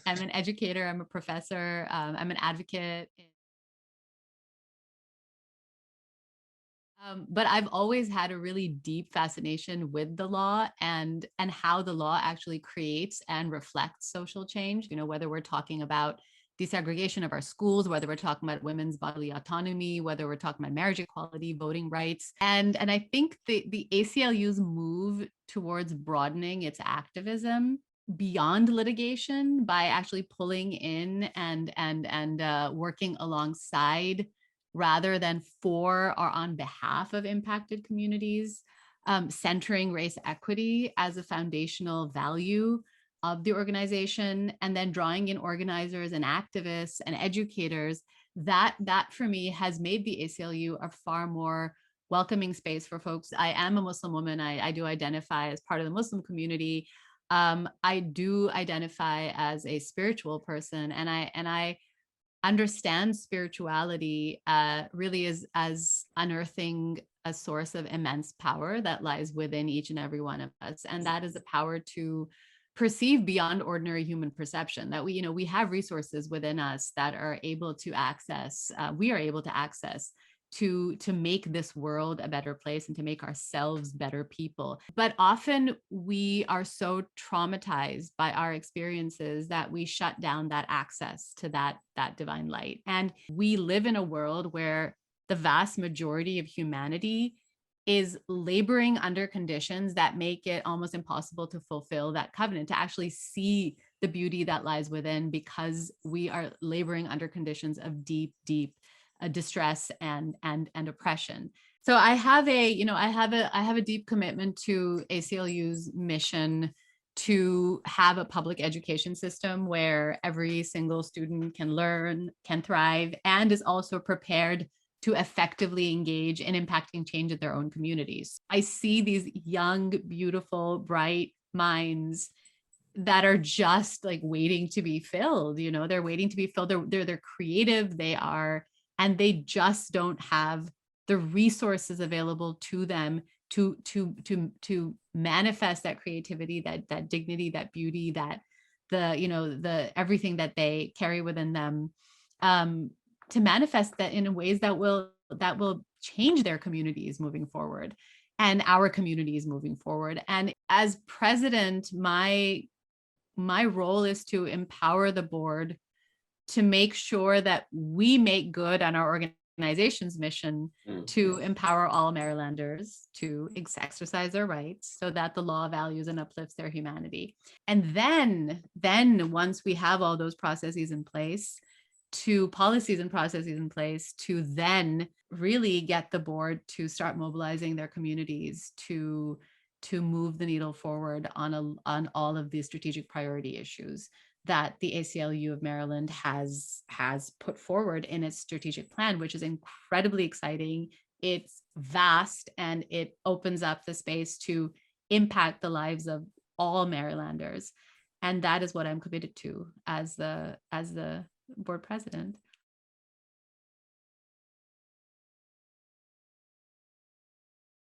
I'm an educator. I'm a professor. I'm an advocate. But I've always had a really deep fascination with the law and how the law actually creates and reflects social change. You know, whether we're talking about desegregation of our schools, whether we're talking about women's bodily autonomy, whether we're talking about marriage equality, voting rights, and I think the ACLU's move towards broadening its activism beyond litigation by actually pulling in and working alongside rather than for or on behalf of impacted communities, centering race equity as a foundational value of the organization, and then drawing in organizers and activists and educators. That for me has made the ACLU a far more welcoming space for folks. I am a Muslim woman. I do identify as part of the Muslim community. I do identify as a spiritual person, and I understand spirituality really is as unearthing a source of immense power that lies within each and every one of us, and that is the power to perceive beyond ordinary human perception. That we have resources within us that are able to access, we are able to access to make this world a better place and to make ourselves better people. But often we are so traumatized by our experiences that we shut down that access to that divine light. And we live in a world where the vast majority of humanity is laboring under conditions that make it almost impossible to fulfill that covenant, to actually see the beauty that lies within, because we are laboring under conditions of deep distress and oppression. So I have a deep commitment to ACLU's mission to have a public education system where every single student can learn, can thrive, and is also prepared to effectively engage in impacting change in their own communities. I see these young, beautiful, bright minds that are just like waiting to be filled. They're waiting to be filled. They're creative. And they just don't have the resources available to them to manifest that creativity, that dignity, that beauty, that the everything that they carry within them, to manifest that in ways that will change their communities moving forward and our communities moving forward. And as president, my role is to empower the board to make sure that we make good on our organization's mission to empower all Marylanders to exercise their rights so that the law values and uplifts their humanity. And then once we have all those processes in place, policies and processes in place, to then really get the board to start mobilizing their communities to move the needle forward on all of the strategic priority issues that the ACLU of Maryland has put forward in its strategic plan, which is incredibly exciting. It's vast, and it opens up the space to impact the lives of all Marylanders. And that is what I'm committed to as the board president.